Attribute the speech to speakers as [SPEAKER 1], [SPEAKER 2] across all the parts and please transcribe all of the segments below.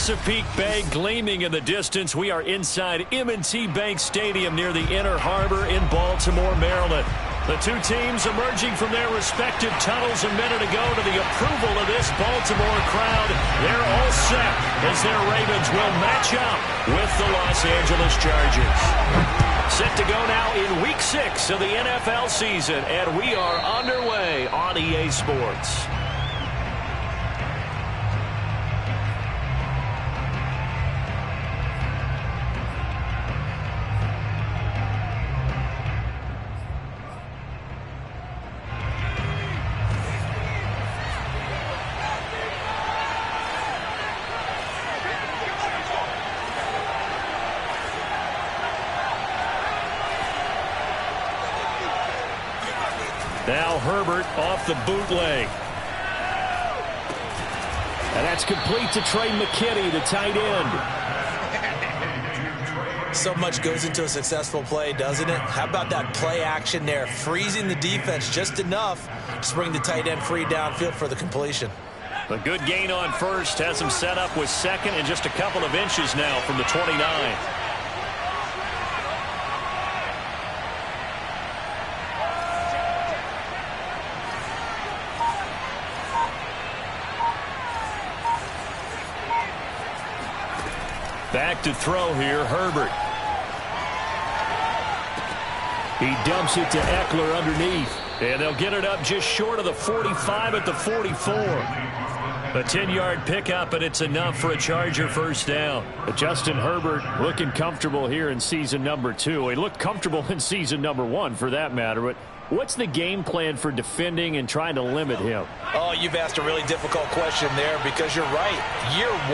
[SPEAKER 1] Chesapeake Bay gleaming in the distance. We are inside M&T Bank Stadium near the Inner Harbor in Baltimore, Maryland. The two teams emerging from their respective tunnels a minute ago to the approval of this Baltimore crowd. They're all set as their Ravens will match up with the Los Angeles Chargers. Set to go now in Week 6 of the NFL season, and we are underway on EA Sports. Now Herbert off the bootleg. And that's complete to Trey McKinney, the tight end.
[SPEAKER 2] So much goes into a successful play, doesn't it? How about that play action there, freezing the defense just enough to bring the tight end free downfield for the completion.
[SPEAKER 1] A good gain on first has him set up with second and just a couple of inches now from the 29. Back to throw here, Herbert. He dumps it to Eckler underneath. And they'll get it up just short of the 45 at the 44. A 10-yard pickup, and it's enough for a Charger first down. Justin Herbert looking comfortable here in season number 2. He looked comfortable in season number 1, for that matter. But what's the game plan for defending and trying to limit him?
[SPEAKER 2] Oh, you've asked a really difficult question there because you're right. Year 1,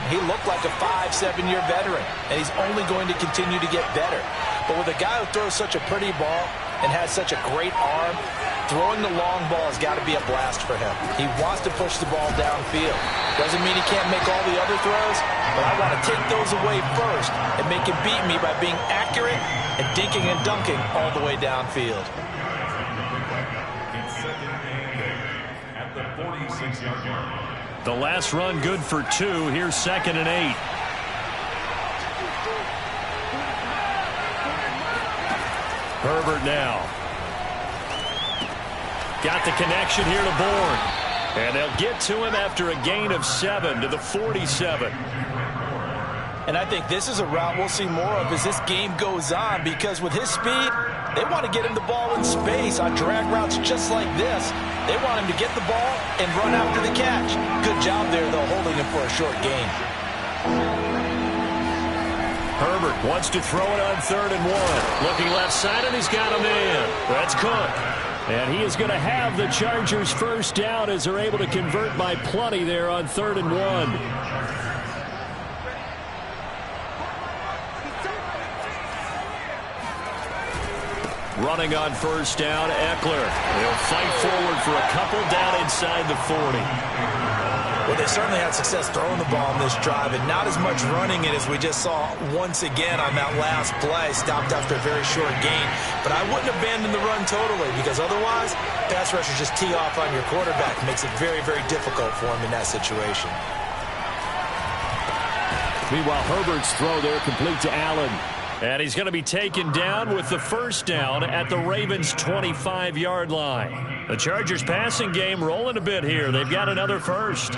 [SPEAKER 2] he looked like a 5-7-year veteran, and he's only going to continue to get better. But with a guy who throws such a pretty ball and has such a great arm, throwing the long ball has got to be a blast for him. He wants to push the ball downfield. Doesn't mean he can't make all the other throws, but I want to take those away first and make him beat me by being accurate and dinking and dunking all the way downfield.
[SPEAKER 1] The last run good for 2. Here's 2nd and 8. Herbert now. Got the connection here to Bourne. And they'll get to him after a gain of 7 to the 47.
[SPEAKER 2] And I think this is a route we'll see more of as this game goes on, because with his speed, they want to get him the ball in space on drag routes just like this. They want him to get the ball and run after the catch. Good job there, though, holding him for a short gain.
[SPEAKER 1] Herbert wants to throw it on 3rd and 1. Looking left side, and he's got a man. That's Cook. And he is going to have the Chargers first down as they're able to convert by plenty there on 3rd and 1. Running on first down, Eckler. He'll fight forward for a couple down inside the 40.
[SPEAKER 2] Well, they certainly had success throwing the ball in this drive, and not as much running it as we just saw once again on that last play. Stopped after a very short gain. But I wouldn't abandon the run totally, because otherwise, pass rushers just tee off on your quarterback. It makes it very, very difficult for him in that situation.
[SPEAKER 1] Meanwhile, Herbert's throw there complete to Allen. And he's going to be taken down with the first down at the Ravens' 25-yard line. The Chargers passing game rolling a bit here. They've got another first.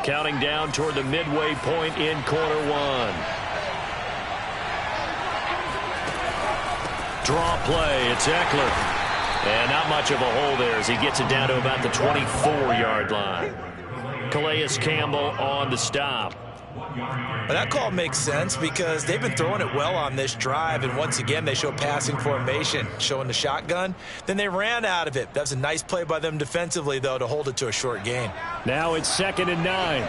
[SPEAKER 1] Counting down toward the midway point in quarter 1. Draw play. It's Eckler. And not much of a hole there as he gets it down to about the 24-yard line. Calais Campbell on the stop.
[SPEAKER 2] Well, that call makes sense because they've been throwing it well on this drive, and once again they show passing formation, showing the shotgun. Then they ran out of it. That was a nice play by them defensively, though, to hold it to a short gain.
[SPEAKER 1] Now it's 2nd and 9.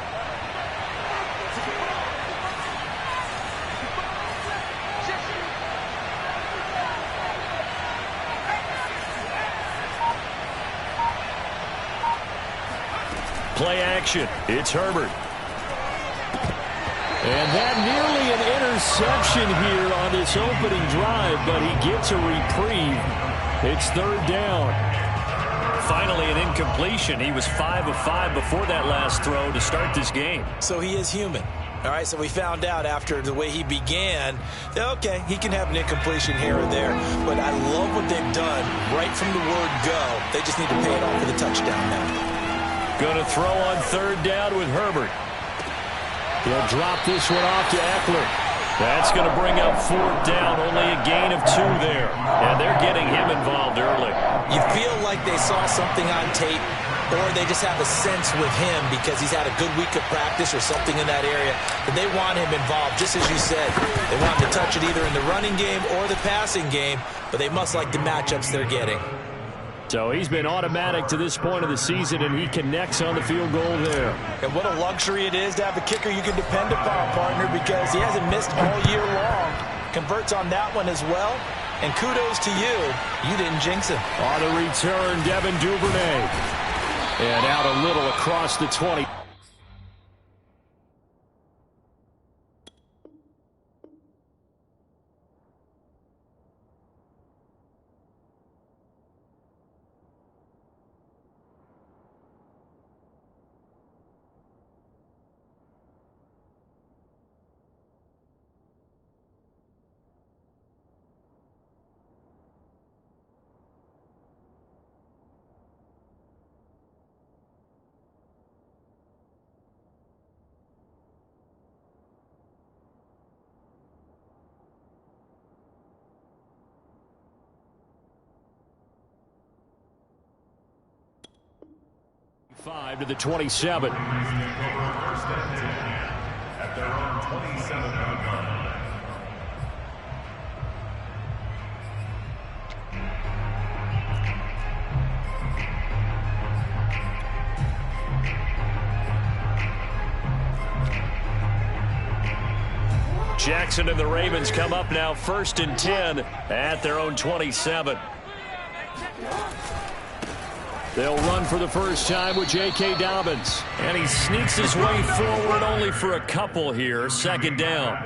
[SPEAKER 1] Play action. It's Herbert. And that nearly an interception here on this opening drive, but he gets a reprieve. It's 3rd down. Finally an incompletion. He was 5 of 5 before that last throw to start this game.
[SPEAKER 2] So he is human. All right, so we found out after the way he began that, okay, he can have an incompletion here or there, but I love what they've done right from the word go. They just need to pay it off with a touchdown now.
[SPEAKER 1] Going to throw on third down with Herbert. He'll drop this one off to Eckler. That's going to bring up fourth down, only a gain of 2 there. And they're getting him involved early.
[SPEAKER 2] You feel like they saw something on tape, or they just have a sense with him because he's had a good week of practice or something in that area that they want him involved, just as you said. They want him to touch it either in the running game or the passing game, but they must like the matchups they're getting.
[SPEAKER 1] So he's been automatic to this point of the season, and he connects on the field goal there.
[SPEAKER 2] And what a luxury it is to have a kicker you can depend upon, partner, because he hasn't missed all year long. Converts on that one as well. And kudos to you. You didn't jinx him.
[SPEAKER 1] On the return, Devin Duvernay. And out a little across the 20. Five to the 27.
[SPEAKER 3] First and 10 at their own 27-yard line.
[SPEAKER 1] Jackson and the Ravens come up now first and 10 at their own 27. They'll run for the first time with J.K. Dobbins. And he sneaks his way forward only for a couple here. Second down.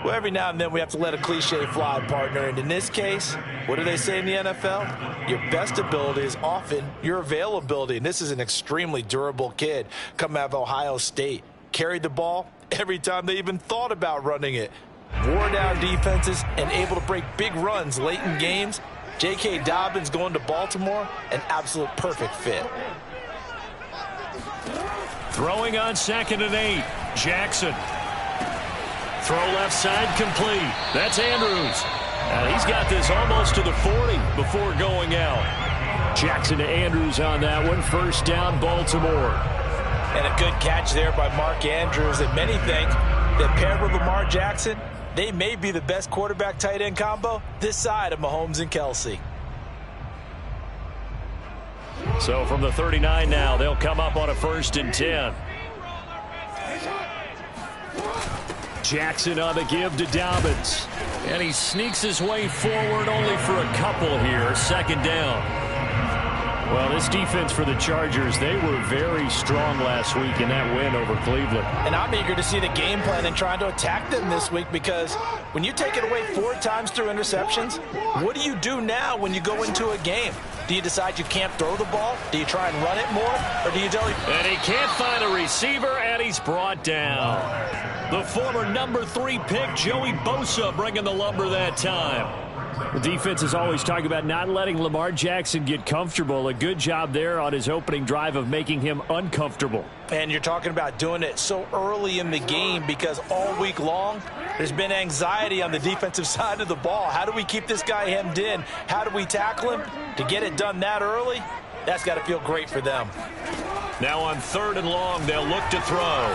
[SPEAKER 2] Well, every now and then we have to let a cliche fly, partner. And in this case, what do they say in the NFL? Your best ability is often your availability. And this is an extremely durable kid coming out of Ohio State. Carried the ball every time they even thought about running it. Wore down defenses and able to break big runs late in games. J.K. Dobbins going to Baltimore, an absolute perfect fit.
[SPEAKER 1] Throwing on 2nd and 8. Jackson. Throw left side complete. That's Andrews. And he's got this almost to the 40 before going out. Jackson to Andrews on that one. First down, Baltimore.
[SPEAKER 2] And a good catch there by Mark Andrews. And many think that paired with Lamar Jackson, they may be the best quarterback-tight end combo this side of Mahomes and Kelsey.
[SPEAKER 1] So from the 39 now, they'll come up on a first and 10. Jackson on the give to Dobbins. And he sneaks his way forward only for a couple here. Second down. Well, this defense for the Chargers, they were very strong last week in that win over Cleveland.
[SPEAKER 2] And I'm eager to see the game plan and trying to attack them this week, because when you take it away 4 times through interceptions, what do you do now when you go into a game? Do you decide you can't throw the ball? Do you try and run it more? Or do you tell him?
[SPEAKER 1] And he can't find a receiver, and he's brought down. The former number 3 pick, Joey Bosa, bringing the lumber that time. The defense is always talking about not letting Lamar Jackson get comfortable. A good job there on his opening drive of making him uncomfortable.
[SPEAKER 2] And you're talking about doing it so early in the game, because all week long there's been anxiety on the defensive side of the ball. How do we keep this guy hemmed in? How do we tackle him? To get it done that early, that's got to feel great for them.
[SPEAKER 1] Now on 3rd and long, they'll look to throw.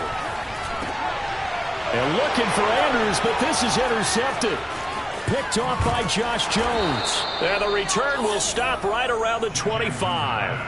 [SPEAKER 1] And looking for Andrews, but this is intercepted. Picked off by Josh Jones. And the return will stop right around the 25.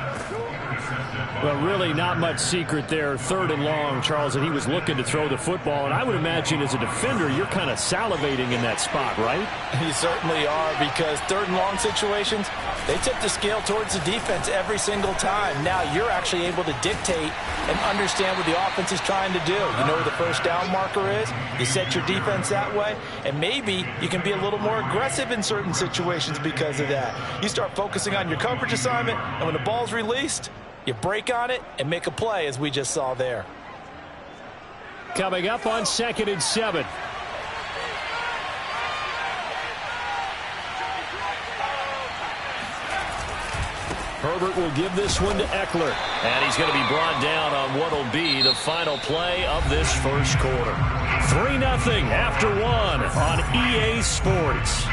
[SPEAKER 1] Well, really not much secret there. 3rd and long, Charles, and he was looking to throw the football. And I would imagine as a defender, you're kind of salivating in that spot, right?
[SPEAKER 2] You certainly are, because 3rd and long situations, they tip the scale towards the defense every single time. Now you're actually able to dictate and understand what the offense is trying to do. You know where the first down marker is. You set your defense that way, and maybe you can be a little more aggressive in certain situations because of that. You start focusing on your coverage assignment, and when the ball's released, you break on it and make a play, as we just saw there.
[SPEAKER 1] Coming up on 2nd and 7. Herbert will give this one to Eckler. And he's going to be brought down on what will be the final play of this first quarter. 3-0 after 1 on EA Sports.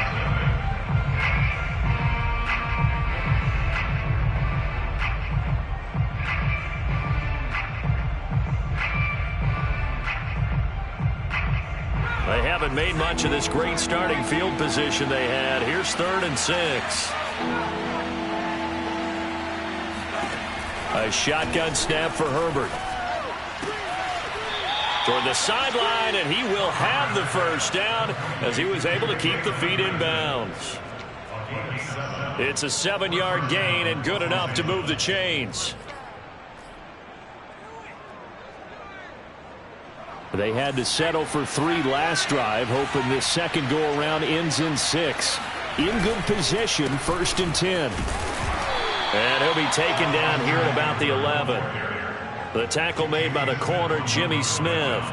[SPEAKER 1] They haven't made much of this great starting field position they had. Here's 3rd and 6. A shotgun snap for Herbert. Toward the sideline, and he will have the first down as he was able to keep the feet in bounds. It's a 7-yard gain and good enough to move the chains. They had to settle for 3 last drive, hoping this second go-around ends in 6. In good position, 1st and 10. And he'll be taken down here at about the 11. The tackle made by the corner, Jimmy Smith.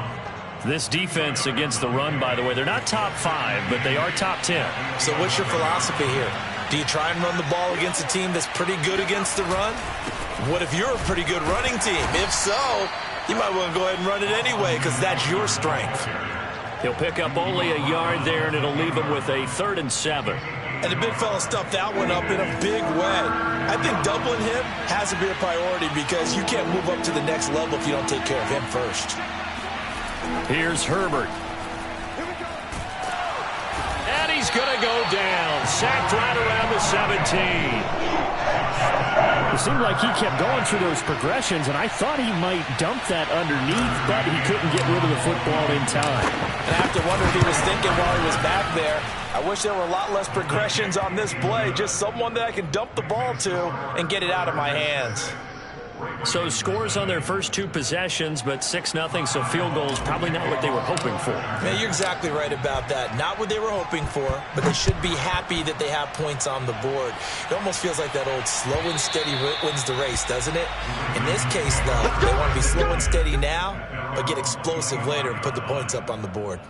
[SPEAKER 1] This defense against the run, by the way, they're not top 5, but they are top 10.
[SPEAKER 2] So what's your philosophy here? Do you try and run the ball against a team that's pretty good against the run? What if you're a pretty good running team? If so, you might want to go ahead and run it anyway, because that's your strength.
[SPEAKER 1] He'll pick up only a yard there, and it'll leave him with a 3rd and 7.
[SPEAKER 2] And the big fella stuffed that one up in a big way. I think doubling him has to be a priority, because you can't move up to the next level if you don't take care of him first.
[SPEAKER 1] Here's Herbert. And he's going to go down. Sacked right around the 17. It seemed like he kept going through those progressions, and I thought he might dump that underneath, but he couldn't get rid of the football in time.
[SPEAKER 2] And I have to wonder if he was thinking while he was back there, I wish there were a lot less progressions on this play, just someone that I can dump the ball to and get it out of my hands.
[SPEAKER 1] So scores on their first 2 possessions, but 6-0, so field goals probably not what they were hoping for.
[SPEAKER 2] Yeah, you're exactly right about that. Not what they were hoping for, but they should be happy that they have points on the board. It almost feels like that old slow and steady wins the race, doesn't it? In this case, though, they want to be slow and steady now, but get explosive later and put the points up on the board.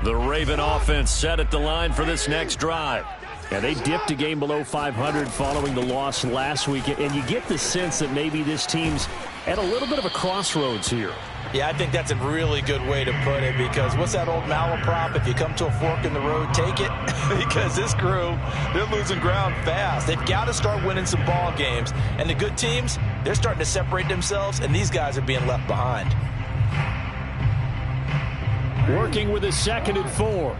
[SPEAKER 1] The Raven offense set at the line for this next drive. Yeah, they dipped a game below 500 following the loss last week, and you get the sense that maybe this team's at a little bit of a crossroads here.
[SPEAKER 2] Yeah, I think that's a really good way to put it, because what's that old malaprop? If you come to a fork in the road, take it. Because this crew, they're losing ground fast. They've got to start winning some ball games. And the good teams, they're starting to separate themselves, and these guys are being left behind.
[SPEAKER 1] Working with a 2nd and 4.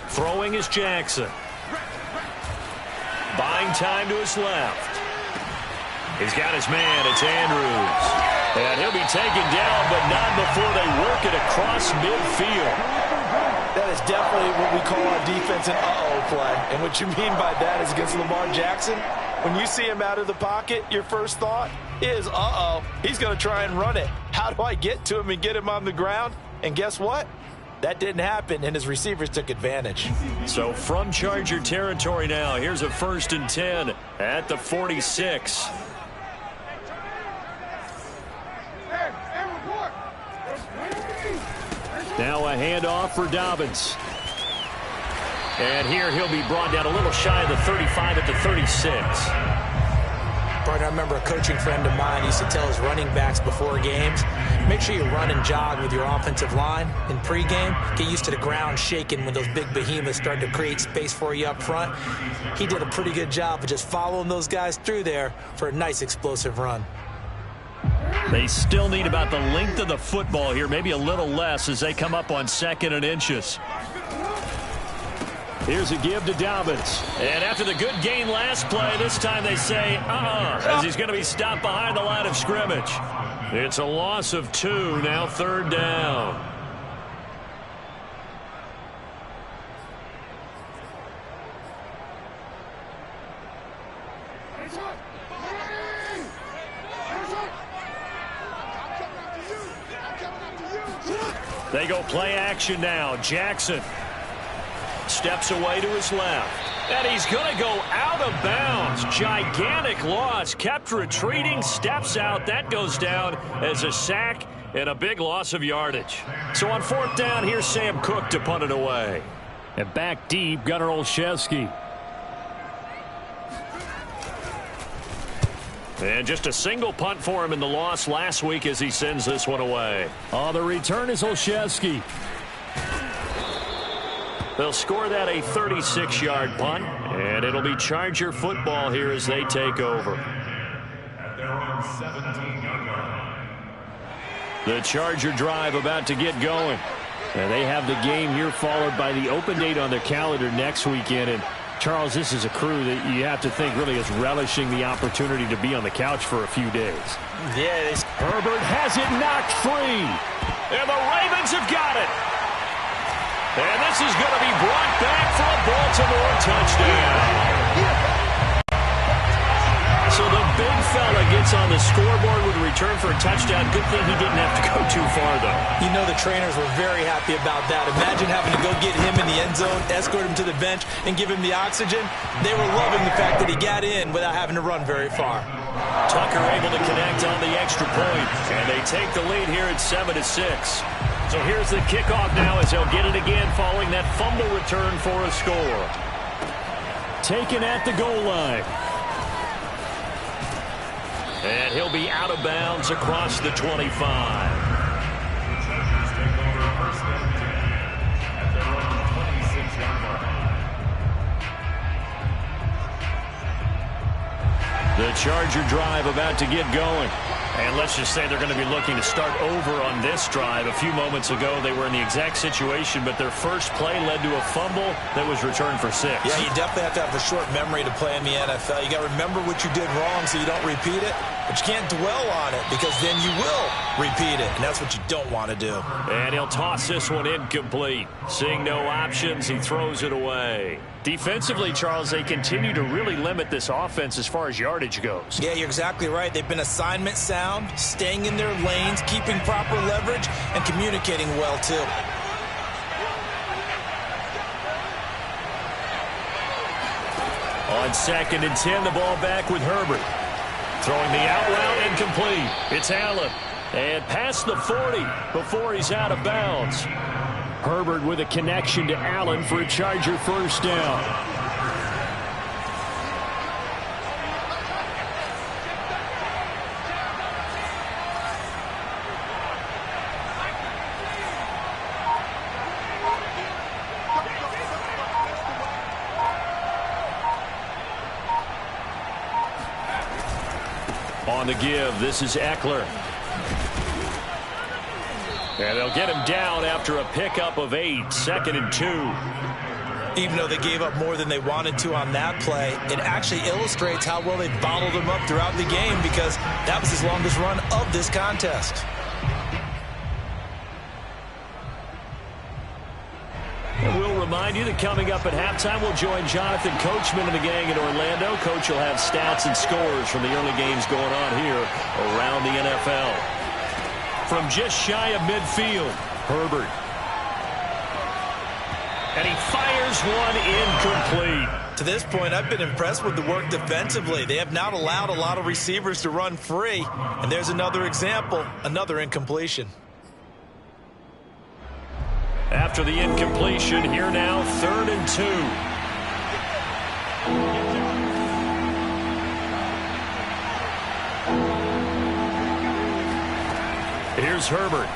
[SPEAKER 1] Throwing is Jackson. Buying time to his left. He's got his man. It's Andrews. And he'll be taken down, but not before they work it across midfield.
[SPEAKER 2] That is definitely what we call our defense an uh-oh play. And what you mean by that is against Lamar Jackson, when you see him out of the pocket, your first thought is, uh-oh, he's going to try and run it. How do I get to him and get him on the ground? And guess what? That didn't happen, and his receivers took advantage.
[SPEAKER 1] So from Charger territory now, here's a 1st and 10 at the 46. Now a handoff for Dobbins. And here he'll be brought down a little shy of the 35 at the 36.
[SPEAKER 2] partner. I remember a coaching friend of mine used to tell his running backs before games, make sure you run and jog with your offensive line in pregame. Get used to the ground shaking when those big behemoths start to create space for you up front. He did a pretty good job of just following those guys through there for a nice explosive run.
[SPEAKER 1] They still need about the length of the football here, maybe a little less as they come up on 2nd and inches. Here's a give to Dobbins. And after the good gain last play, this time they say, as he's going to be stopped behind the line of scrimmage. It's a loss of 2, now 3rd down. They go play action now. Jackson steps away to his left. And he's going to go out of bounds. Gigantic loss. Kept retreating. Steps out. That goes down as a sack and a big loss of yardage. So on 4th down, here's Sam Cook to punt it away. And back deep, Gunnar Olszewski. And just a single punt for him in the loss last week as he sends this one away. Oh, the return is Olszewski. They'll score that a 36-yard punt, and it'll be Charger football here as they take over.
[SPEAKER 3] At their own 17-yard line.
[SPEAKER 1] The Charger drive about to get going. And they have the game here followed by the open date on their calendar next weekend. And Charles, this is a crew that you have to think really is relishing the opportunity to be on the couch for a few days.
[SPEAKER 2] Yeah,
[SPEAKER 1] Herbert has it knocked free. And the Ravens have got it. And this is going to be brought back for a Baltimore touchdown. So the big fella gets on the scoreboard with a return for a touchdown. Good thing he didn't have to go too far, though.
[SPEAKER 2] You know the trainers were very happy about that. Imagine having to go get him in the end zone, escort him to the bench, and give him the oxygen. They were loving the fact that he got in without having to run very far.
[SPEAKER 1] Tucker able to connect on the extra point, and they take the lead here at 7-6. So here's the kickoff now as they'll get it again following that fumble return for a score. Taken at the goal line. And he'll be out of bounds across the 25.
[SPEAKER 3] The Chargers take over 1st and 10 at their own 26-yard line.
[SPEAKER 1] The Charger drive about to get going. And let's just say they're going to be looking to start over on this drive. A few moments ago, they were in the exact situation, but their first play led to a fumble that was returned for 6.
[SPEAKER 2] Yeah, you definitely have to have a short memory to play in the NFL. You got to remember what you did wrong so you don't repeat it, but you can't dwell on it because then you will repeat it, and that's what you don't want to do.
[SPEAKER 1] And he'll toss this one incomplete. Seeing no options, he throws it away. Defensively, Charles, they continue to really limit this offense as far as yardage goes.
[SPEAKER 2] Yeah, you're exactly right. They've been assignment sound, staying in their lanes, keeping proper leverage, and communicating well, too.
[SPEAKER 1] On 2nd and 10, the ball back with Herbert. Throwing the out route incomplete. It's Allen. And past the 40 before he's out of bounds. Herbert with a connection to Allen for a Charger 1st down. On the give, this is Eckler. And they'll get him down after a pickup of 8, 2nd and 2.
[SPEAKER 2] Even though they gave up more than they wanted to on that play, it actually illustrates how well they bottled him up throughout the game because that was his longest run of this contest.
[SPEAKER 1] And we'll remind you that coming up at halftime, we'll join Jonathan Coachman and the gang in Orlando. Coach will have stats and scores from the early games going on here around the NFL. From just shy of midfield, Herbert. And he fires one incomplete.
[SPEAKER 2] To this point, I've been impressed with the work defensively. They have not allowed a lot of receivers to run free. And there's another example, another incompletion.
[SPEAKER 1] After the incompletion, here now, 3rd and 2. Here's Herbert.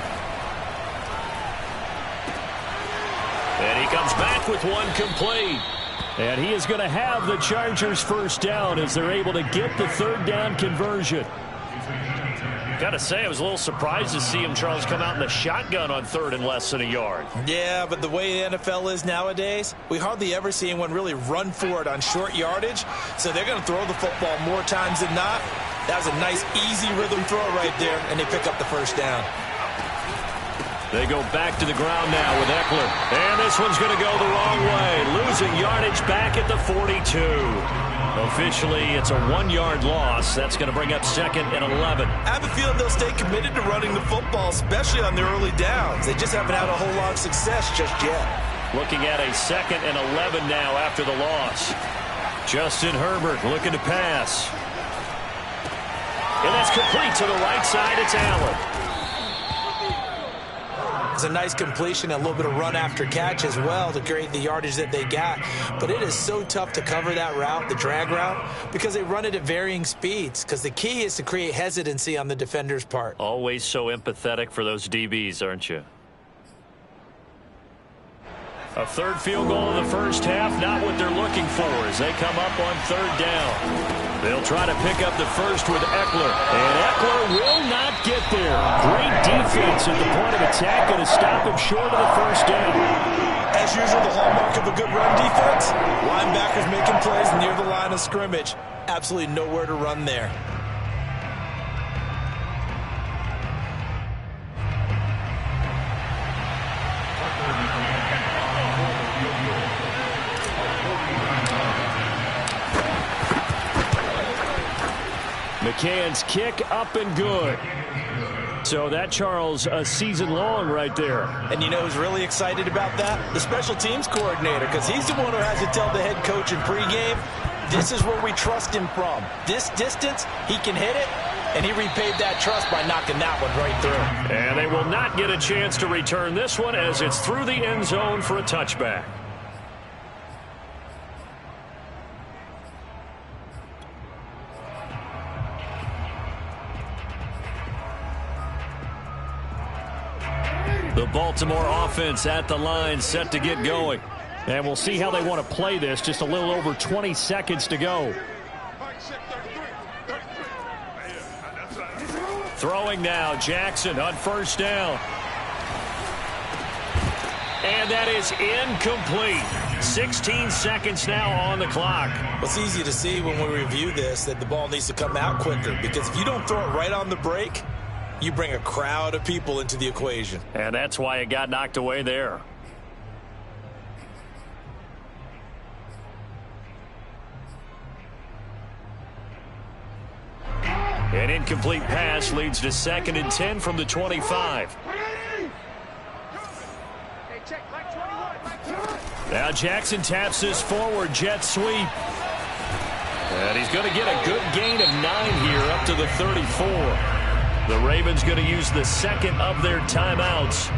[SPEAKER 1] And he comes back with one complete. And he is going to have the Chargers first down as they're able to get the third down conversion. Got to say, I was a little surprised to see him, Charles, come out in the shotgun on third and less than a yard.
[SPEAKER 2] Yeah, but the way the NFL is nowadays, we hardly ever see anyone really run for it on short yardage. So they're going to throw the football more times than not. That was a nice, easy rhythm throw right there, and they pick up the first down.
[SPEAKER 1] They go back to the ground now with Eckler. And this one's going to go the wrong way. Losing yardage back at the 42. Officially, it's a 1-yard loss. That's going to bring up second and 11.
[SPEAKER 2] I have a feeling they'll stay committed to running the football, especially on their early downs. They just haven't had a whole lot of success just yet.
[SPEAKER 1] Looking at a second and 11 now after the loss. Justin Herbert looking to pass. And that's complete to the right side. It's Allen.
[SPEAKER 2] It's a nice completion, a little bit of run after catch as well to create the yardage that they got. But it is so tough to cover that route, the drag route, because they run it at varying speeds. Because the key is to create hesitancy on the defender's part.
[SPEAKER 1] Always so empathetic for those DBs, aren't you? A third field goal in the first half, not what they're looking for as they come up on third down. They'll try to pick up the first with Eckler. And Eckler will not get there. Great defense at the point of attack, going to stop him short of the first down.
[SPEAKER 2] As usual, the hallmark of a good run defense, linebackers making plays near the line of scrimmage. Absolutely nowhere to run there.
[SPEAKER 1] McCann's kick up and good. So that, Charles, a season long right there.
[SPEAKER 2] And you know who's really excited about that? The special teams coordinator, because he's the one who has to tell the head coach in pregame, this is where we trust him from. This distance, he can hit it, and he repaid that trust by knocking that one right through.
[SPEAKER 1] And they will not get a chance to return this one as it's through the end zone for a touchback. The Baltimore offense at the line, set to get going. And we'll see how they want to play this. Just a little over 20 seconds to go. Throwing now, Jackson on first down. And that is incomplete. 16 seconds now on the clock.
[SPEAKER 2] Well, it's easy to see when we review this that the ball needs to come out quicker, because if you don't throw it right on the break, you bring a crowd of people into the equation.
[SPEAKER 1] And that's why it got knocked away there. An incomplete pass leads to 2nd and 10 from the 25. Now Jackson taps this forward jet sweep. And he's going to get a good gain of 9 here up to the 34. The Ravens going to use the second of their timeouts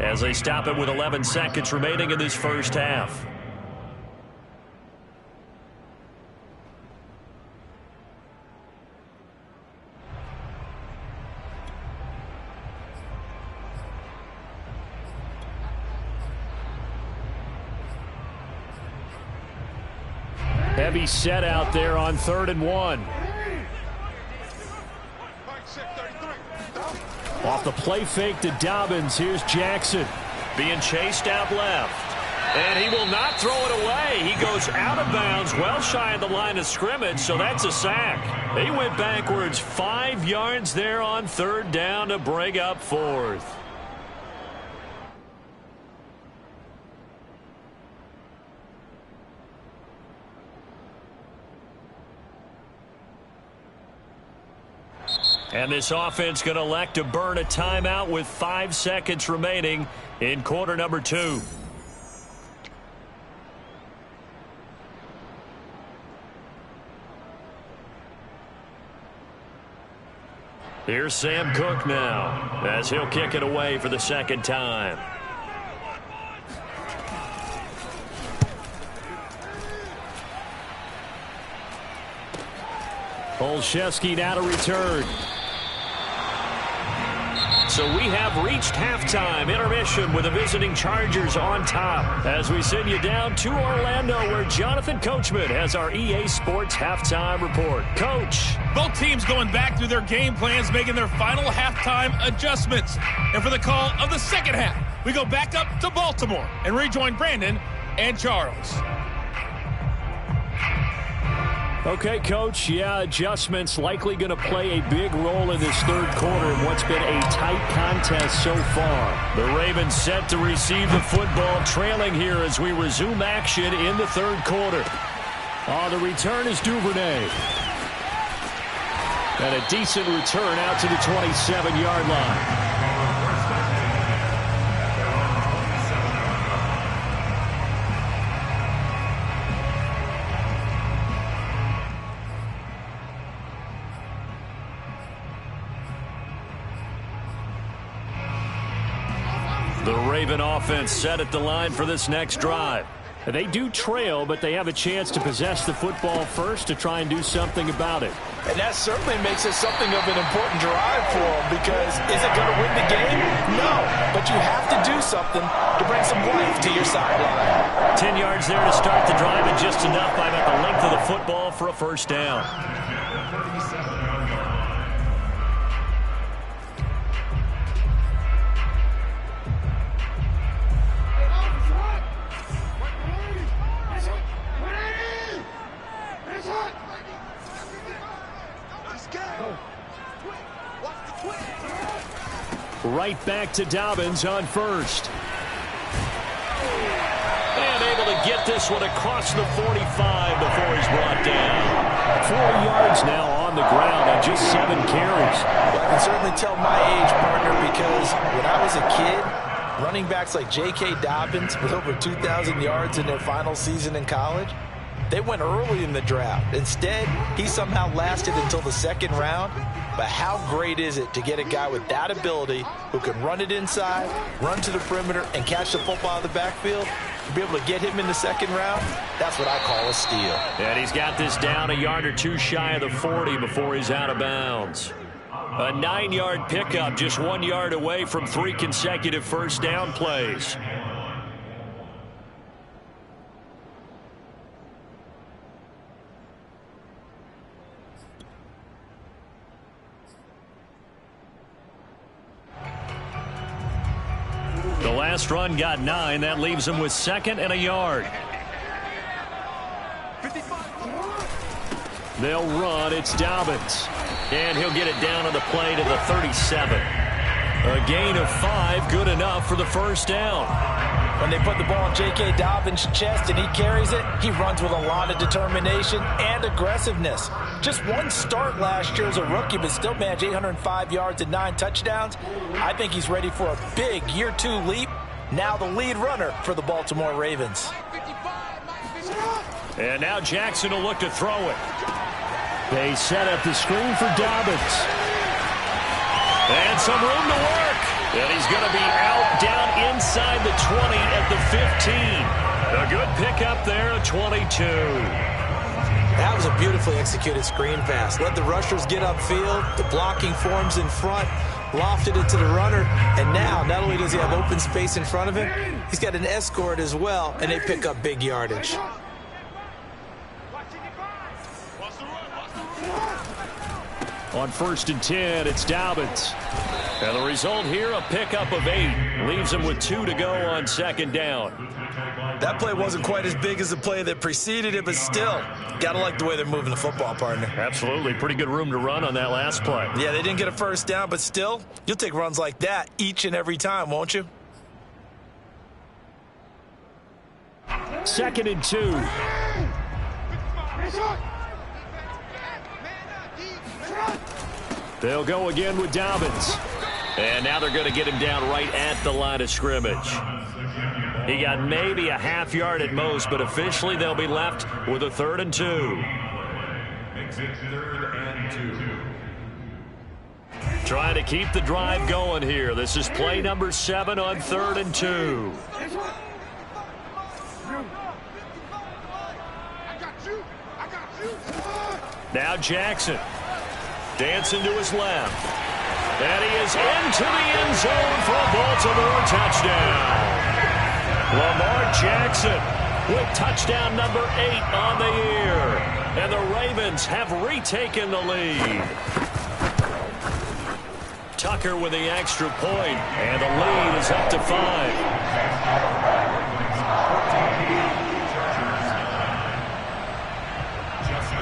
[SPEAKER 1] as they stop it with 11 seconds remaining in this first half. Heavy set out there on 3rd and 1. Off the play fake to Dobbins, here's Jackson. Being chased out left. And he will not throw it away. He goes out of bounds, well shy of the line of scrimmage, so that's a sack. He went backwards 5 yards there on 3rd down to bring up 4th. And this offense going to elect to burn a timeout with 5 seconds remaining in quarter number 2. Here's Sam Cook now as he'll kick it away for the 2nd time. Olszewski now to return. So we have reached halftime intermission with the visiting Chargers on top as we send you down to Orlando where Jonathan Coachman has our EA Sports halftime report. Coach.
[SPEAKER 4] Both teams going back through their game plans, making their final halftime adjustments. And for the call of the second half, we go back up to Baltimore and rejoin Brandon and Charles.
[SPEAKER 1] Okay, Coach, adjustments likely going to play a big role in this third quarter in what's been a tight contest so far. The Ravens set to receive the football, trailing here as we resume action in the third quarter. The return is Duvernay. And a decent return out to the 27-yard line. The Raven offense set at the line for this next drive. They do trail, but they have a chance to possess the football first to try and do something about it.
[SPEAKER 2] And that certainly makes it something of an important drive for them because is it going to win the game? No, but you have to do something to bring some life to your sideline.
[SPEAKER 1] 10 yards there to start the drive and just enough by about the length of the football for a first down. Right back to Dobbins on first. And able to get this one across the 45 before he's brought down. 4 yards now on the ground on just 7 carries.
[SPEAKER 2] Well, I can certainly tell my age, partner, because when I was a kid, running backs like J.K. Dobbins with over 2,000 yards in their final season in college, they went early in the draft. Instead, he somehow lasted until the second round. But how great is it to get a guy with that ability who can run it inside, run to the perimeter, and catch the football out of the backfield? To be able to get him in the second round, that's what I call a steal.
[SPEAKER 1] And he's got this down a yard or two shy of the 40 before he's out of bounds. A 9-yard pickup, just 1 yard away from 3 consecutive first down plays. The last run got 9. That leaves him with 2nd and a yard. They'll run. It's Dobbins. And he'll get it down on the play to the 37. A gain of 5, good enough for the first down.
[SPEAKER 2] When they put the ball in J.K. Dobbins' chest and he carries it, he runs with a lot of determination and aggressiveness. Just one start last year as a rookie, but still managed 805 yards and 9 touchdowns. I think he's ready for a big year 2 leap. Now the lead runner for the Baltimore Ravens.
[SPEAKER 1] And now Jackson will look to throw it. They set up the screen for Dobbins. And some room to work. And he's going to be out down inside the 20 at the 15. A good pickup there at 22.
[SPEAKER 5] That was a beautifully executed screen pass. Let the rushers get upfield. The blocking forms in front. Lofted it to the runner. And now, not only does he have open space in front of him, he's got an escort as well. And they pick up big yardage.
[SPEAKER 1] On 1st and 10, it's Dobbins. And the result here, a pickup of 8. Leaves him with 2 to go on 2nd down.
[SPEAKER 2] That play wasn't quite as big as the play that preceded it, but still, gotta like the way they're moving the football, partner.
[SPEAKER 1] Absolutely. Pretty good room to run on that last play.
[SPEAKER 2] Yeah, they didn't get a first down, but still, you'll take runs like that each and every time, won't you?
[SPEAKER 1] 2nd and 2. They'll go again with Dobbins. And now they're going to get him down right at the line of scrimmage. He got maybe a half yard at most, but officially they'll be left with a 3rd and 2.
[SPEAKER 3] Exit 3rd and 2.
[SPEAKER 1] Trying to keep the drive going here. This is play number 7 on 3rd and 2. Now Jackson. Dancing to his left. And he is into the end zone for a Baltimore touchdown. Lamar Jackson with touchdown number 8 on the year. And the Ravens have retaken the lead. Tucker with the extra point, and the lead is up to 5.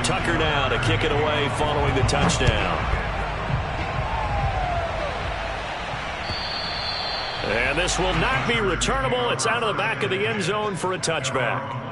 [SPEAKER 1] Tucker now to kick it away following the touchdown. And this will not be returnable. It's out of the back of the end zone for a touchback.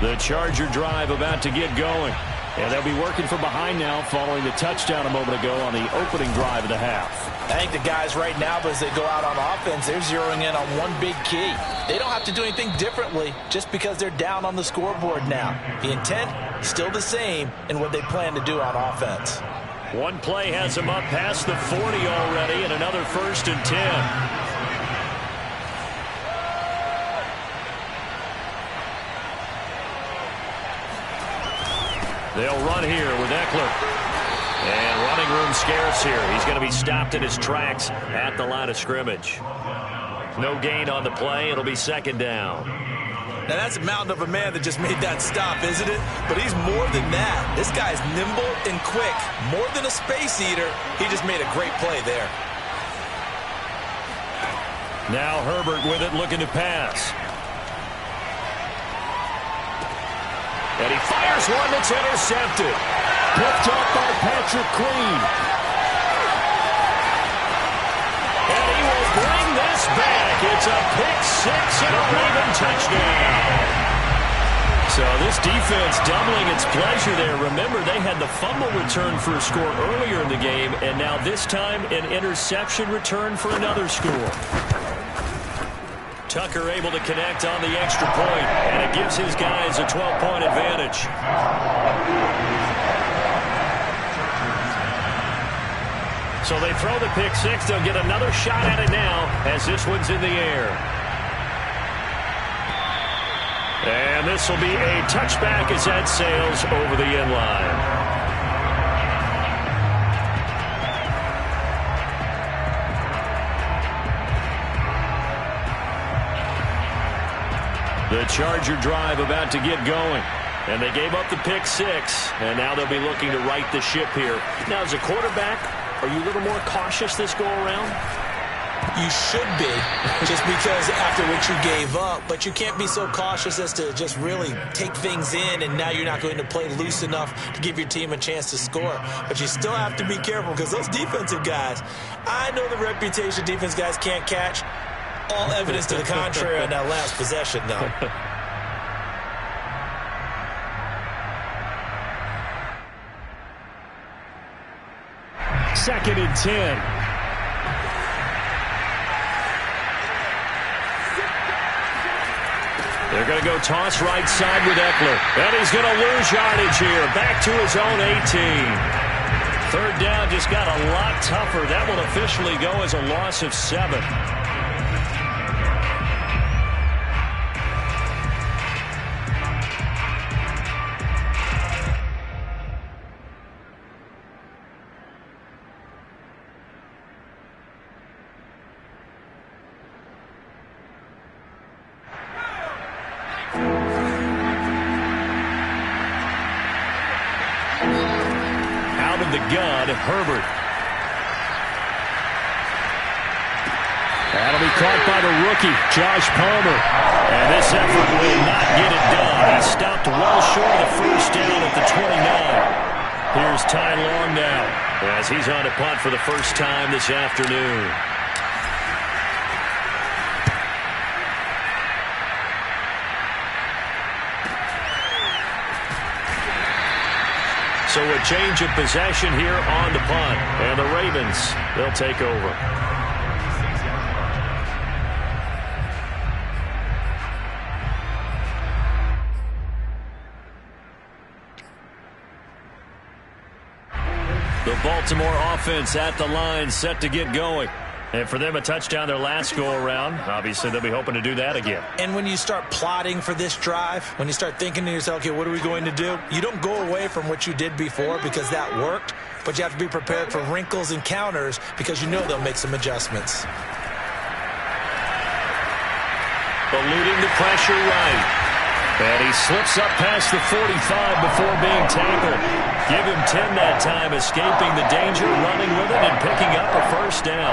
[SPEAKER 1] The Charger drive about to get going. And they'll be working from behind now following the touchdown a moment ago on the opening drive of the half.
[SPEAKER 2] I think the guys right now, as they go out on offense, they're zeroing in on one big key. They don't have to do anything differently just because they're down on the scoreboard now. The intent, still the same in what they plan to do on offense.
[SPEAKER 1] One play has them up past the 40 already, and another 1st and 10. They'll run here with Eckler. And running room scarce here. He's going to be stopped in his tracks at the line of scrimmage. No gain on the play. It'll be 2nd down.
[SPEAKER 5] Now that's a mountain of a man that just made that stop, isn't it? But he's more than that. This guy's nimble and quick. More than a space eater. He just made a great play there.
[SPEAKER 1] Now Herbert with it, looking to pass. And he fires one that's intercepted. Picked up by Patrick Queen. And he will bring this back. It's a pick-6 and a Raven touchdown. So this defense doubling its pleasure there. Remember, they had the fumble return for a score earlier in the game, and now this time an interception return for another score. Tucker able to connect on the extra point, and it gives his guys a 12-point advantage. So they throw the pick-6. They'll get another shot at it now as this one's in the air. And this will be a touchback as that sails over the end line. The Charger drive about to get going. And they gave up the pick-6, and now they'll be looking to right the ship here. Now, as a quarterback, are you a little more cautious this go-around?
[SPEAKER 5] You should be, just because after what you gave up. But you can't be so cautious as to just really take things in, and now you're not going to play loose enough to give your team a chance to score. But you still have to be careful because those defensive guys, I know the reputation defense guys can't catch. All evidence to the contrary on that last possession, though.
[SPEAKER 1] 2nd and 10. They're going to go toss right side with Eckler. And he's going to lose yardage here. Back to his own 18. 3rd down just got a lot tougher. That will officially go as a loss of 7. Gun, Herbert. That'll be caught by the rookie, Josh Palmer. And this effort will not get it done. He stopped well short of the 1st down at the 29. Here's Ty Long now as he's on to punt for the first time this afternoon. So a change of possession here on the punt. And the Ravens, they'll take over. The Baltimore offense at the line, set to get going. And for them, a touchdown their last go-around. Obviously, they'll be hoping to do that again.
[SPEAKER 2] And when you start plotting for this drive, when you start thinking to yourself, okay, what are we going to do? You don't go away from what you did before because that worked, but you have to be prepared for wrinkles and counters because you know they'll make some adjustments.
[SPEAKER 1] Eluding the pressure right. And he slips up past the 45 before being tackled. Give him 10 that time, escaping the danger, running with it, and picking up a first down.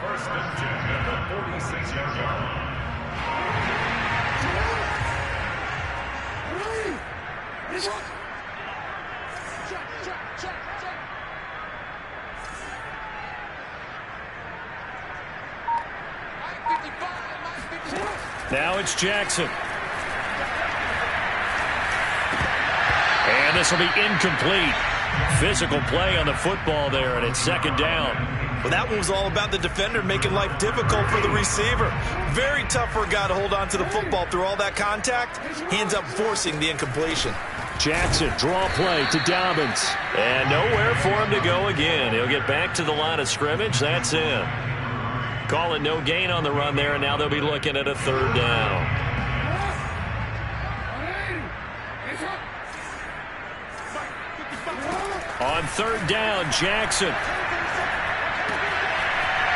[SPEAKER 3] First and 10 at the 46-yard line.
[SPEAKER 1] Now it's Jackson. And this will be incomplete. Physical play on the football there, and it's second down.
[SPEAKER 5] Well, that one was all about the defender making life difficult for the receiver. Very tough for a guy to hold on to the football through all that contact. He ends up forcing the incompletion.
[SPEAKER 1] Jackson, draw play to Dobbins. And nowhere for him to go again. He'll get back to the line of scrimmage. That's in. Call it no gain on the run there, and now they'll be looking at a third down. On third down, Jackson.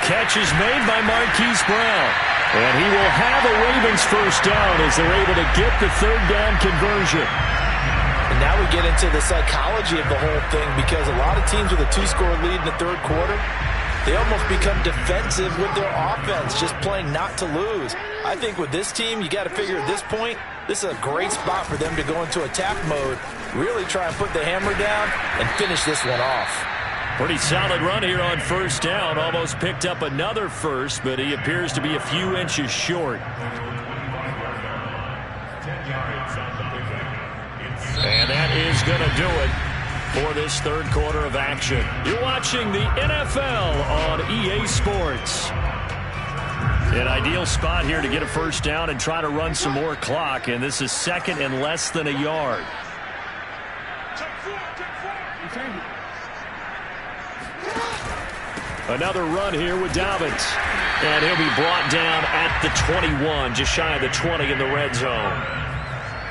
[SPEAKER 1] Catch is made by Marquise Brown. And he will have a Ravens first down as they're able to get the third down conversion.
[SPEAKER 2] And now we get into the psychology of the whole thing because a lot of teams with a two-score lead in the third quarter, they almost become defensive with their offense, just playing not to lose. I think with this team, you got to figure at this point, this is a great spot for them to go into attack mode, really try and put the hammer down and finish this one off.
[SPEAKER 1] Pretty solid run here on first down. Almost picked up another first, but he appears to be a few inches short.
[SPEAKER 3] 10 yards on the pickup.
[SPEAKER 1] And that is going to do it for this third quarter of action. You're watching the NFL on EA Sports. An ideal spot here to get a first down and try to run some more clock, and this is second and less than a yard. Another run here with Dobbins. And he'll be brought down at the 21, just shy of the 20 in the red zone.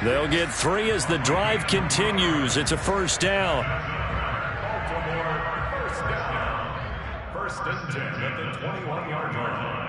[SPEAKER 1] They'll get 3 as the drive continues. It's a first down.
[SPEAKER 3] Baltimore first down. First and 10 at the 21-yard line.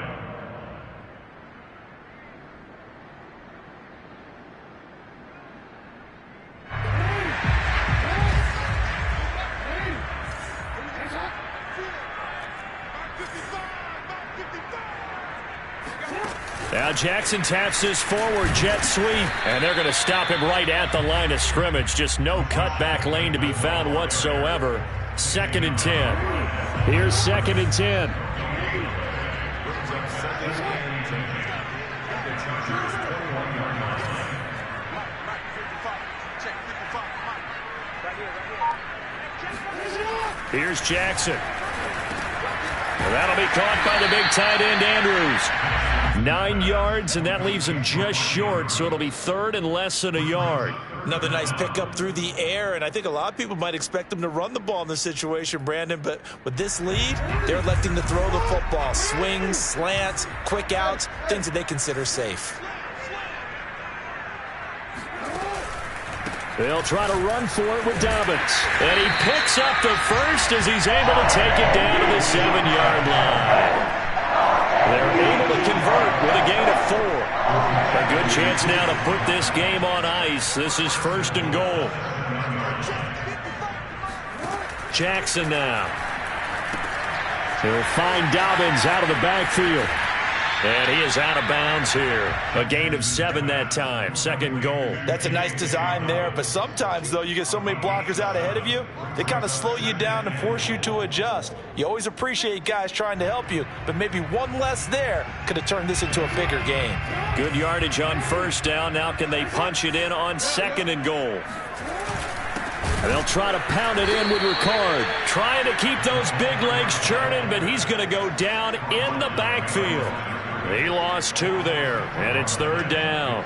[SPEAKER 1] Now Jackson taps his forward jet sweep, and they're going to stop him right at the line of scrimmage. Just no cutback lane to be found whatsoever. Second and 10. Here's second and 10. Here's Jackson. Well, that'll be caught by the big tight end, Andrews. 9 yards, and that leaves him just short, so it'll be third and less than a yard.
[SPEAKER 2] Another nice pickup through the air, and I think a lot of people might expect them to run the ball in this situation, Brandon, but with this lead, they're electing to throw the football. Swings, slants, quick outs, things that they consider safe.
[SPEAKER 1] They'll try to run for it with Dobbins. And he picks up the first as he's able to take it down to the 7-yard line. They're able to convert with a gain of 4. A good chance now to put this game on ice. This is first and goal. Jackson now. He'll find Dobbins out of the backfield. And he is out of bounds here. A gain of 7 that time. Second goal.
[SPEAKER 2] That's a nice design there, but sometimes, though, you get so many blockers out ahead of you, they kind of slow you down and force you to adjust. You always appreciate guys trying to help you, but maybe one less there could have turned this into a bigger game.
[SPEAKER 1] Good yardage on first down. Now can they punch it in on second and goal? And they'll try to pound it in with Ricard. Trying to keep those big legs churning, but he's going to go down in the backfield. He lost 2 there, and it's third down.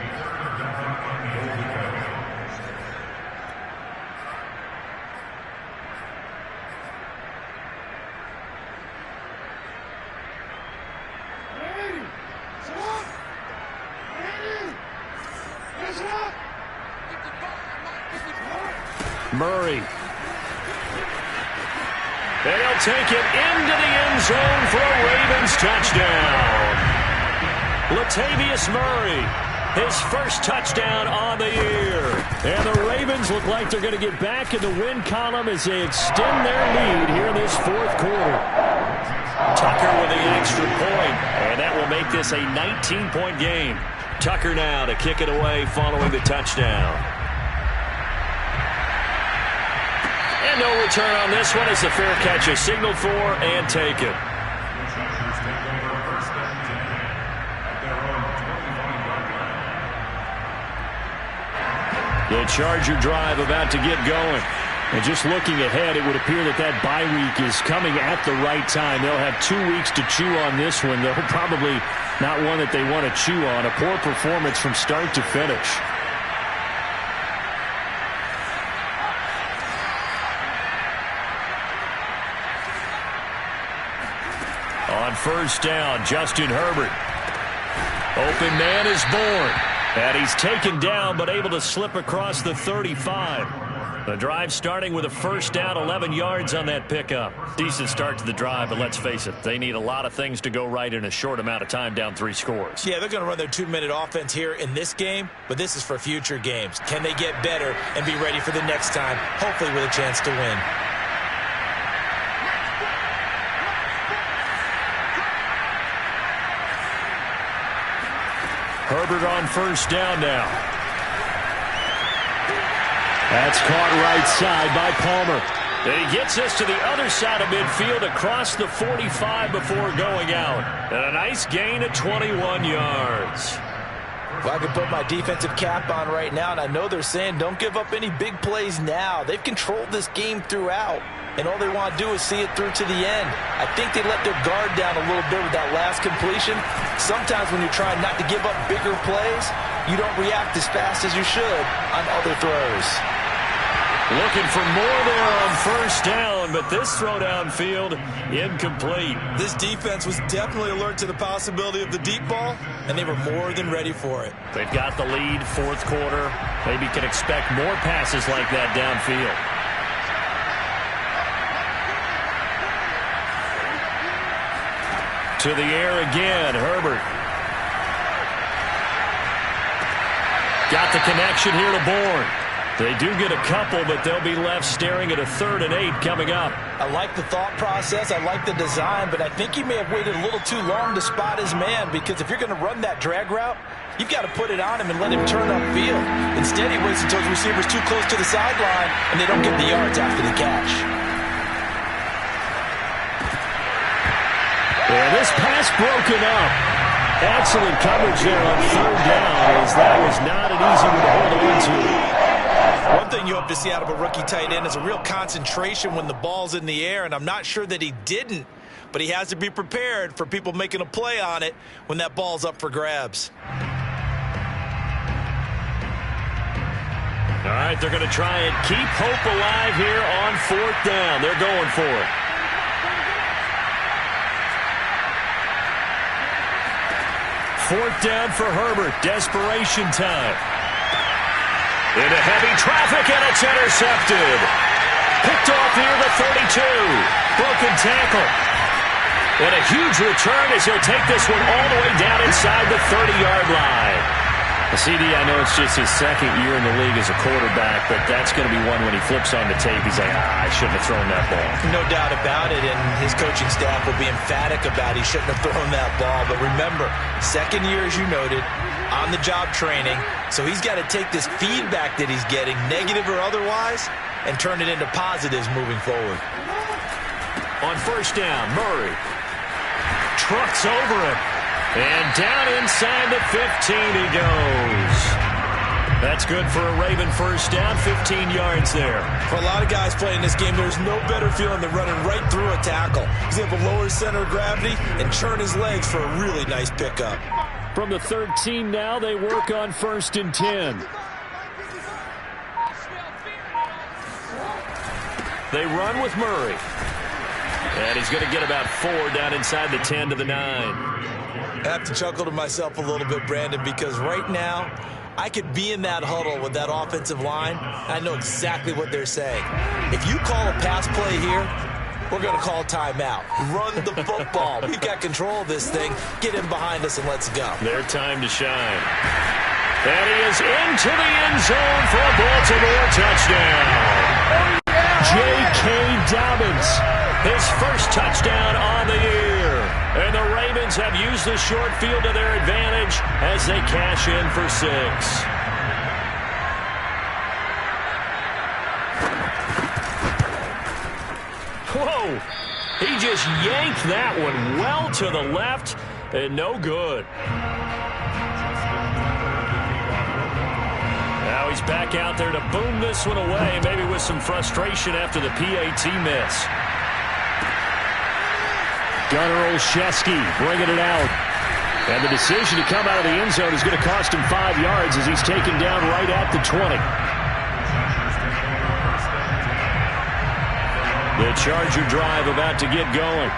[SPEAKER 1] Murray. And he'll take it into the end zone for a Ravens touchdown. Latavius Murray, his first touchdown on the year. And the Ravens look like they're going to get back in the win column as they extend their lead here in this fourth quarter. Tucker with the extra point, and that will make this a 19-point game. Tucker now to kick it away following the touchdown. And no return on this one as the fair catch is signaled for and taken. The Charger drive about to get going. And just looking ahead, it would appear that that bye week is coming at the right time. They'll have 2 weeks to chew on this one, though probably not one that they want to chew on. A poor performance from start to finish. On first down, Justin Herbert. Open man is born. And he's taken down but able to slip across the 35. The drive starting with a first down, 11 yards on that pickup. Decent start to the drive, but let's face it, they need a lot of things to go right in a short amount of time, down 3 scores.
[SPEAKER 5] Yeah, they're going to run their 2-minute offense here in this game, but this is for future games. Can they get better and be ready for the next time, hopefully with a chance to win?
[SPEAKER 1] Herbert on first down now. That's caught right side by Palmer. And he gets us to the other side of midfield across the 45 before going out. And a nice gain of 21 yards.
[SPEAKER 5] Well, I can put my defensive cap on right now, and I know they're saying don't give up any big plays now. They've controlled this game throughout, and all they want to do is see it through to the end. I think they let their guard down a little bit with that last completion. Sometimes when you're trying not to give up bigger plays, you don't react as fast as you should on other throws.
[SPEAKER 1] Looking for more there on first down, but this throw downfield incomplete.
[SPEAKER 5] This defense was definitely alert to the possibility of the deep ball, and they were more than ready for it.
[SPEAKER 1] They've got the lead, fourth quarter. Maybe can expect more passes like that downfield. To the air again, Herbert. Got the connection here to Bourne. They do get a couple, but they'll be left staring at a 3rd and 8 coming up.
[SPEAKER 5] I like the thought process. I like the design, but I think he may have waited a little too long to spot his man, because if you're going to run that drag route, you've got to put it on him and let him turn upfield. Instead, he waits until his receiver's too close to the sideline, and they don't get the yards after the catch.
[SPEAKER 1] Yeah, this pass broken up. Excellent coverage there on 3rd down, as that was not an easy one to hold on to.
[SPEAKER 5] One thing you hope to see out of a rookie tight end is a real concentration when the ball's in the air, and I'm not sure that he didn't, but he has to be prepared for people making a play on it when that ball's up for grabs.
[SPEAKER 1] All right, they're going to try and keep hope alive here on 4th down. They're going for it. Fourth down for Herbert. Desperation time. Into heavy traffic, and it's intercepted. Picked off near the 32. Broken tackle. And a huge return as he'll take this one all the way down inside the 30-yard line. CD, I know it's just his 2nd year in the league as a quarterback, but that's going to be one when he flips on the tape. He's like, I shouldn't have thrown that ball.
[SPEAKER 5] No doubt about it, and his coaching staff will be emphatic about he shouldn't have thrown that ball. But remember, 2nd year, as you noted, on-the-job training, so he's got to take this feedback that he's getting, negative or otherwise, and turn it into positives moving forward.
[SPEAKER 1] On first down, Murray trucks over him. And down inside the 15 he goes. That's good for a Raven first down, 15 yards there.
[SPEAKER 5] For a lot of guys playing this game, there's no better feeling than running right through a tackle. He's able to lower his center of gravity and churn his legs for a really nice pickup.
[SPEAKER 1] From the 13 now, they work on 1st and 10. They run with Murray. And he's going to get about 4 down inside the 10 to the 9.
[SPEAKER 5] I have to chuckle to myself a little bit, Brandon, because right now I could be in that huddle with that offensive line. I know exactly what they're saying. If you call a pass play here, we're going to call timeout. Run the football. We've got control of this thing. Get him behind us and let's go.
[SPEAKER 1] Their time to shine. And he is into the end zone for a Baltimore touchdown. J.K. Dobbins, his first touchdown on the year. And the Ravens have used the short field to their advantage as they cash in for 6. Whoa! He just yanked that one well to the left and no good. Now he's back out there to boom this one away, maybe with some frustration after the PAT miss. Gunnar Olszewski bringing it out. And the decision to come out of the end zone is going to cost him 5 yards as he's taken down right at the 20. The Charger drive about to get going.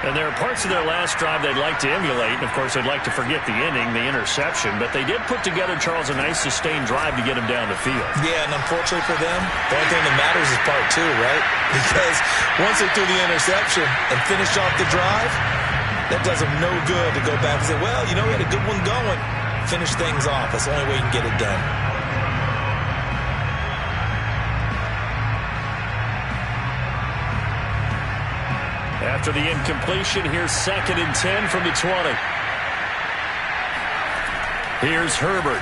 [SPEAKER 1] And there are parts of their last drive they'd like to emulate. And, of course, they'd like to forget the inning, the interception. But they did put together, Charles, a nice sustained drive to get him down the field.
[SPEAKER 5] Yeah, and unfortunately for them, the only thing that matters is part 2, right? Because once they threw the interception and finished off the drive, that does them no good to go back and say, well, you know, we had a good one going. Finish things off. That's the only way you can get it done.
[SPEAKER 1] After the incompletion, here's 2nd and 10 from the 20. Here's Herbert.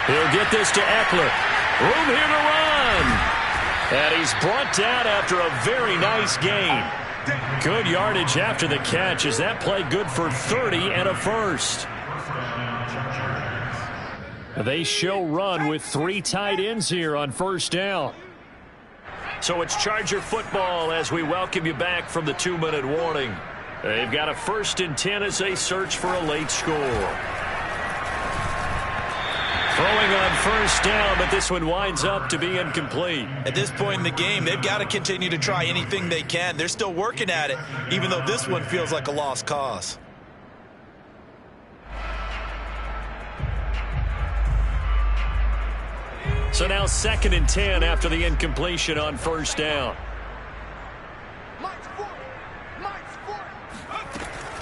[SPEAKER 1] He'll get this to Eckler. Room here to run. And he's brought down after a very nice gain. Good yardage after the catch. Is that play good for 30 and a first? They show run with 3 tight ends here on first down. So it's Charger football as we welcome you back from the 2-minute warning. They've got a 1st and 10 as they search for a late score. Throwing on first down, but this one winds up to be incomplete.
[SPEAKER 5] At this point in the game, they've got to continue to try anything they can. They're still working at it, even though this one feels like a lost cause.
[SPEAKER 1] So now 2nd and 10 after the incompletion on first down.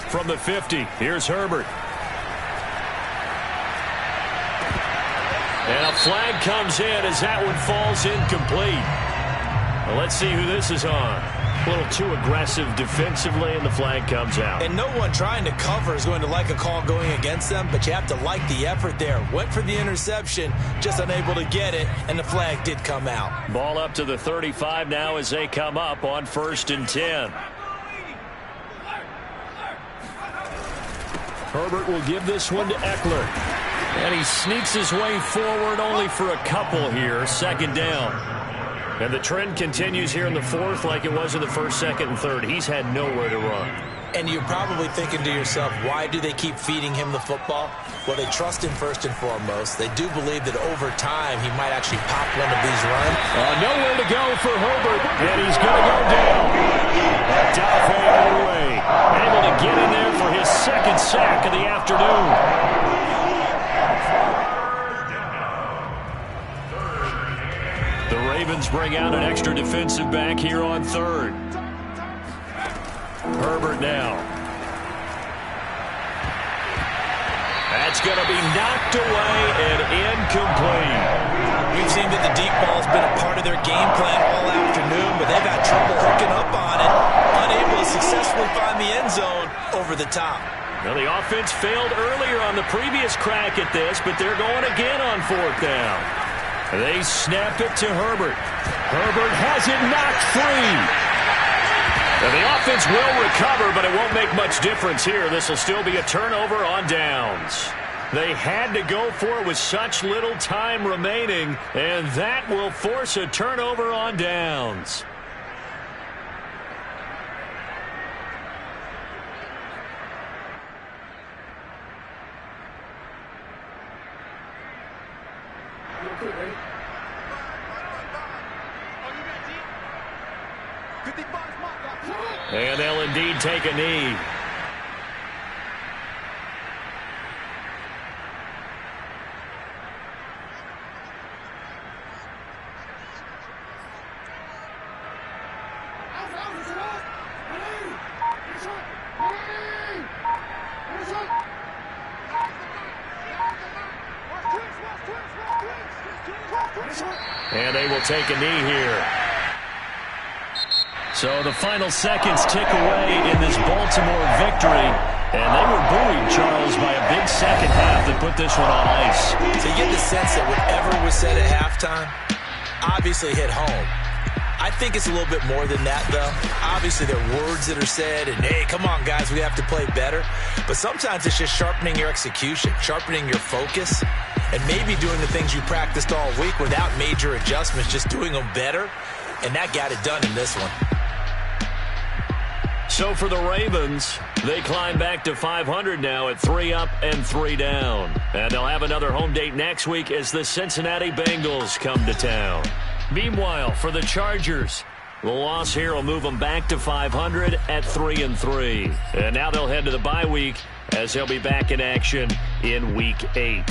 [SPEAKER 1] From the 50, here's Herbert. And a flag comes in as that one falls incomplete. Well, let's see who this is on. A little too aggressive defensively, and the flag comes out.
[SPEAKER 5] And no one trying to cover is going to like a call going against them, but you have to like the effort there. Went for the interception, just unable to get it, and the flag did come out.
[SPEAKER 1] Ball up to the 35 now as they come up on 1st and 10. Herbert will give this one to Eckler. And he sneaks his way forward only for a couple here. 2nd down. And the trend continues here in the 4th like it was in the 1st, 2nd, and 3rd. He's had nowhere to run.
[SPEAKER 5] And you're probably thinking to yourself, why do they keep feeding him the football? Well, they trust him first and foremost. They do believe that over time he might actually pop one of these runs.
[SPEAKER 1] Nowhere to go for Herbert, and he's going to go down. Dafe away. Able to get in there for his 2nd sack of the afternoon. The Ravens bring out an extra defensive back here on 3rd. Herbert now. That's going to be knocked away and incomplete.
[SPEAKER 5] We've seen that the deep ball has been a part of their game plan all afternoon, but they've had trouble hooking up on it, unable to successfully find the end zone over the top.
[SPEAKER 1] Now, the offense failed earlier on the previous crack at this, but they're going again on 4th down. They snap it to Herbert. Herbert has it knocked free. Now the offense will recover, but it won't make much difference here. This will still be a turnover on downs. They had to go for it with such little time remaining, and that will force a turnover on downs. And they'll indeed take a knee. And they will take a knee here. So the final seconds tick away in this Baltimore victory. And they were buoyed, Charles, by a big second half that put this one on ice.
[SPEAKER 5] So you get the sense that whatever was said at halftime obviously hit home. I think it's a little bit more than that, though. Obviously, there are words that are said, and, hey, come on, guys, we have to play better. But sometimes it's just sharpening your execution, sharpening your focus, and maybe doing the things you practiced all week without major adjustments, just doing them better. And that got it done in this one.
[SPEAKER 1] So for the Ravens, they climb back to 500 now at 3 up and 3 down. And they'll have another home date next week as the Cincinnati Bengals come to town. Meanwhile, for the Chargers, the loss here will move them back to 500 at 3-3. And now they'll head to the bye week as they'll be back in action in Week 8.